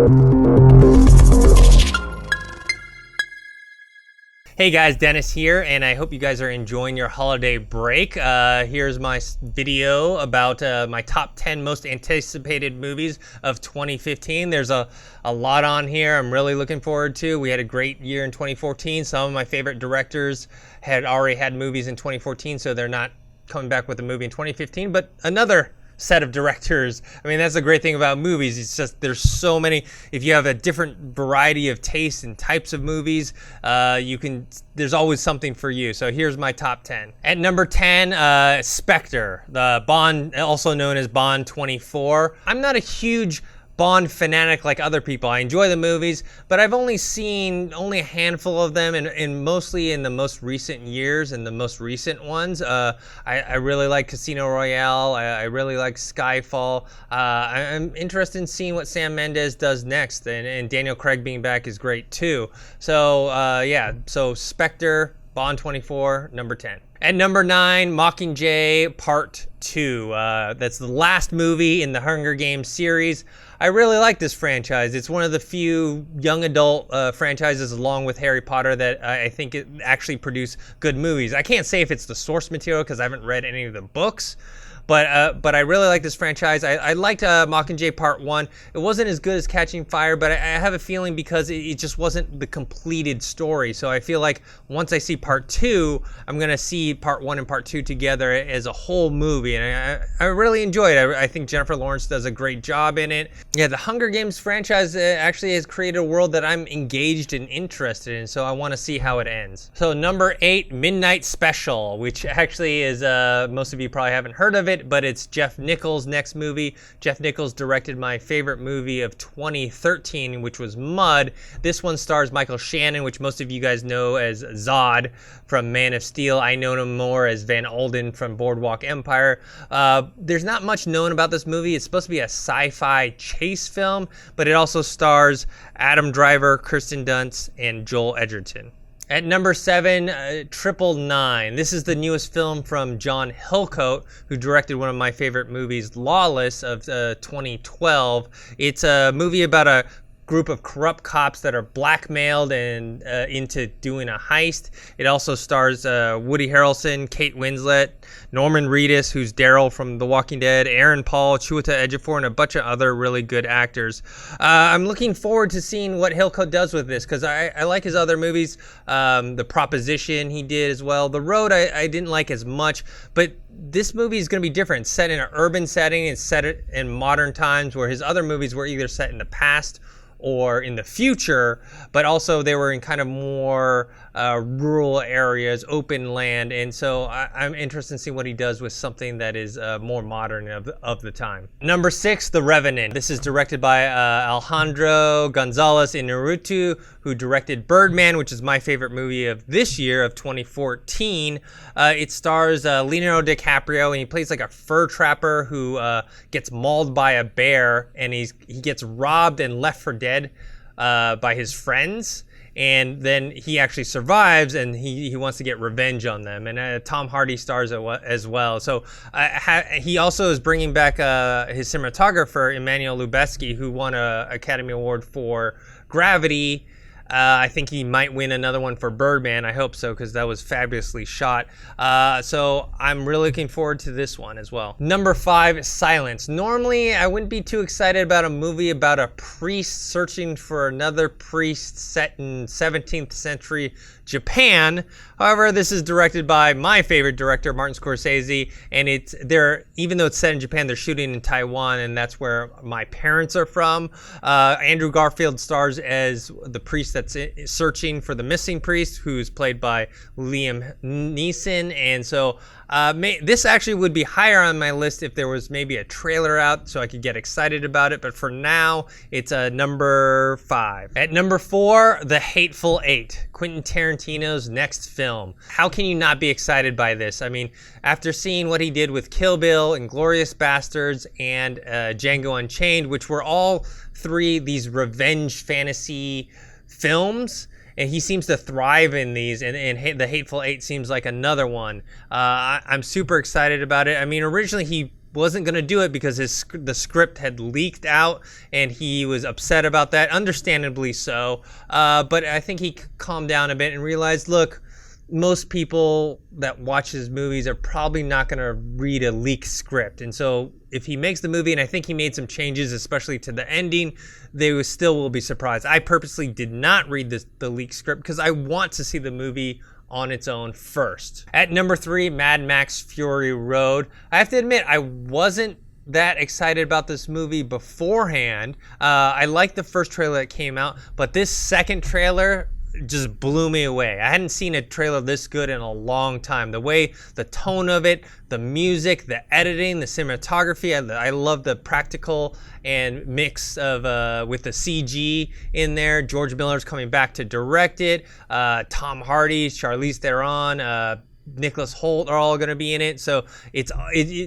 Hey guys, Dennis here, and I hope you guys are enjoying your holiday break. Here's my video about my top 10 most anticipated movies of 2015. There's a lot on here I'm really looking forward to. We had a great year in 2014. Some of my favorite directors had already had movies in 2014, so they're not coming back with a movie in 2015, but another set of directors. I mean, that's the great thing about movies. It's just there's so many. If you have a different variety of tastes and types of movies, there's always something for you. So here's my top 10. At number 10, Spectre, the Bond, also known as Bond 24. I'm not a huge Bond fanatic like other people. I enjoy the movies, but I've only seen a handful of them, and mostly in the most recent years and the most recent ones. I really like Casino Royale. I really like Skyfall. I'm interested in seeing what Sam Mendes does next, and Daniel Craig being back is great too. So so Spectre, Bond 24, number 10. At number 9, Mockingjay Part 2. That's the last movie in the Hunger Games series. I really like this franchise. It's one of the few young adult franchises, along with Harry Potter, that I think it actually produce good movies. I can't say if it's the source material because I haven't read any of the books, but I really like this franchise. I liked Mockingjay Part 1. It wasn't as good as Catching Fire, but I have a feeling because it just wasn't the completed story. So I feel like once I see Part 2, I'm going to see Part 1 and Part 2 together as a whole movie. And I really enjoyed it. I think Jennifer Lawrence does a great job in it. Yeah, the Hunger Games franchise actually has created a world that I'm engaged and interested in, so I want to see how it ends. So number 8, Midnight Special, which actually is, most of you probably haven't heard of it, but it's Jeff Nichols' next movie. Jeff Nichols directed my favorite movie of 2013, which was Mud. This one stars Michael Shannon, which most of you guys know as Zod from Man of Steel. I know him more as Van Alden from Boardwalk Empire. There's not much known about this movie. It's supposed to be a sci-fi chase film, but it also stars Adam Driver, Kirsten Dunst, and Joel Edgerton. At number 7, 999. This is the newest film from John Hillcoat, who directed one of my favorite movies, Lawless, of 2012. It's a movie about a group of corrupt cops that are blackmailed and into doing a heist. It also stars Woody Harrelson, Kate Winslet, Norman Reedus, who's Daryl from The Walking Dead, Aaron Paul, Chiwetel Ejiofor, and a bunch of other really good actors. I'm looking forward to seeing what Hillcoat does with this, because I like his other movies. The Proposition he did as well. The Road I didn't like as much, but this movie is going to be different. It's set in an urban setting. It's set in modern times, where his other movies were either set in the past or in the future, but also they were in kind of more rural areas, open land, and so I'm interested in seeing what he does with something that is more modern of the time. Number 6, The Revenant. This is directed by Alejandro Gonzalez Inarritu, who directed Birdman, which is my favorite movie of this year, of 2014. It stars Leonardo DiCaprio, and he plays like a fur trapper who gets mauled by a bear, and he gets robbed and left for dead by his friends, and then he actually survives, and he wants to get revenge on them. And Tom Hardy stars as well. So he also is bringing back his cinematographer, Emmanuel Lubezki, who won an Academy Award for Gravity. I think he might win another one for Birdman. I hope so, because that was fabulously shot. So I'm really looking forward to this one as well. Number 5, Silence. Normally, I wouldn't be too excited about a movie about a priest searching for another priest set in 17th century Japan. However, this is directed by my favorite director, Martin Scorsese, and even though it's set in Japan, they're shooting in Taiwan, and that's where my parents are from. Andrew Garfield stars as the priest that's searching for the missing priest, who's played by Liam Neeson, and so this actually would be higher on my list if there was maybe a trailer out so I could get excited about it, but for now, it's number 5. At number 4, The Hateful Eight, Quentin Tarantino's next film. How can you not be excited by this? I mean, after seeing what he did with Kill Bill, Inglourious Basterds, and Django Unchained, which were all 3 these revenge fantasy films, and he seems to thrive in these, and The Hateful Eight seems like another one. I'm super excited about it. I mean, originally he wasn't going to do it because the script had leaked out, and he was upset about that, understandably so. But I think he calmed down a bit and realized, look, most people that watch his movies are probably not going to read a leaked script. And so if he makes the movie, and I think he made some changes, especially to the ending, they still will be surprised. I purposely did not read the leaked script because I want to see the movie on its own first. At number 3, Mad Max Fury Road. I have to admit, I wasn't that excited about this movie beforehand. I liked the first trailer that came out, but this second trailer just blew me away. I hadn't seen a trailer this good in a long time. The way, the tone of it, the music, the editing, the cinematography. I love the practical and mix of with the CG in there. George Miller's coming back to direct it. Tom Hardy, Charlize Theron, Nicholas Hoult are all going to be in it. So it's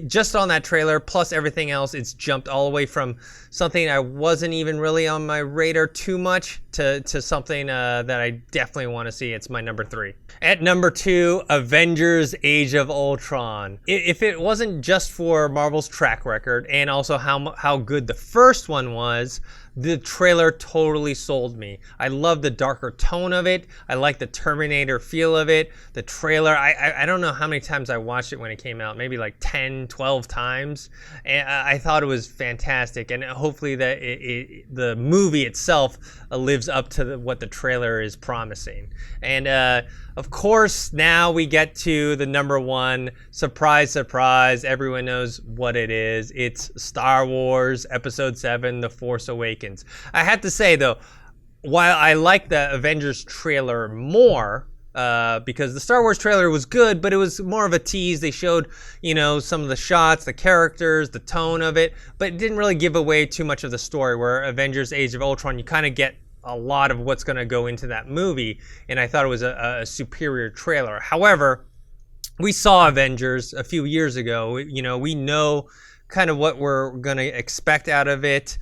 just on that trailer plus everything else, it's jumped all the way from something I wasn't even really on my radar too much to something that I definitely want to see. It's my number 3. At number 2, Avengers Age of Ultron. If it wasn't just for Marvel's track record and also how good the first one was, the trailer totally sold me. I love the darker tone of it. I like the Terminator feel of it. The trailer, I don't know how many times I watched it when it came out, maybe like 10, 12 times. And I thought it was fantastic. And hopefully that the movie itself lives up to what the trailer is promising. And of course, now we get to the number 1. Surprise, surprise. Everyone knows what it is. It's Star Wars Episode 7, The Force Awakens. I have to say, though, while I like the Avengers trailer more, because the Star Wars trailer was good, but it was more of a tease. They showed, some of the shots, the characters, the tone of it, but it didn't really give away too much of the story, where Avengers Age of Ultron, you kind of get a lot of what's going to go into that movie, and I thought it was a superior trailer. However, we saw Avengers a few years ago. We know kind of what we're going to expect out of it.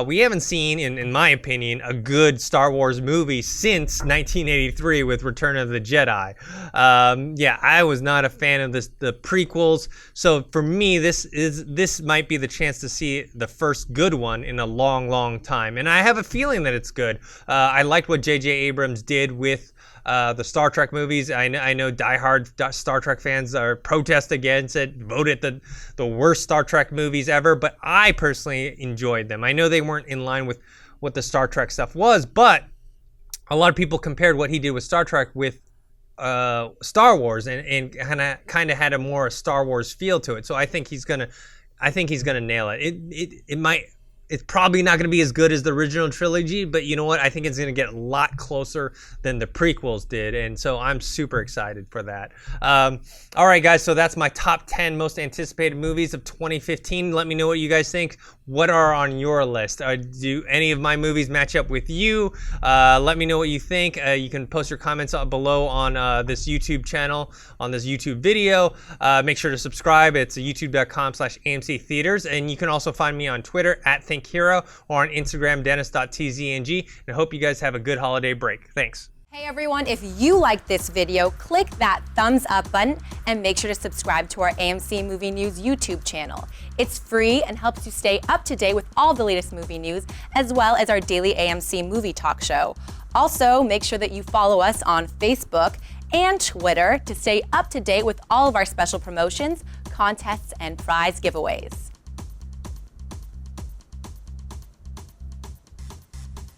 We haven't seen, in my opinion, a good Star Wars movie since 1983 with Return of the Jedi. I was not a fan of the prequels. So for me, this might be the chance to see the first good one in a long, long time. And I have a feeling that it's good. I liked what J.J. Abrams did with the Star Trek movies. I know diehard Star Trek fans are protest against it, voted the worst Star Trek movies ever, but I personally enjoyed them. I know they weren't in line with what the Star Trek stuff was, but a lot of people compared what he did with Star Trek with Star Wars, and kind of had a more Star Wars feel to it. So I think he's gonna nail it. It's probably not going to be as good as the original trilogy, but you know what? I think it's going to get a lot closer than the prequels did, and so I'm super excited for that. All right, guys, so that's my top 10 most anticipated movies of 2015. Let me know what you guys think. What are on your list? Do any of my movies match up with you? Let me know what you think. You can post your comments below on this YouTube channel, on this YouTube video. Make sure to subscribe. It's youtube.com/AMC Theaters, and you can also find me on Twitter @ThinkHero or on Instagram dennis.tzng. And I hope you guys have a good holiday break. Thanks. Hey everyone, if you liked this video, click that thumbs up button and make sure to subscribe to our AMC Movie News YouTube channel. It's free and helps you stay up to date with all the latest movie news, as well as our daily AMC movie talk show. Also, make sure that you follow us on Facebook and Twitter to stay up to date with all of our special promotions, contests, and prize giveaways.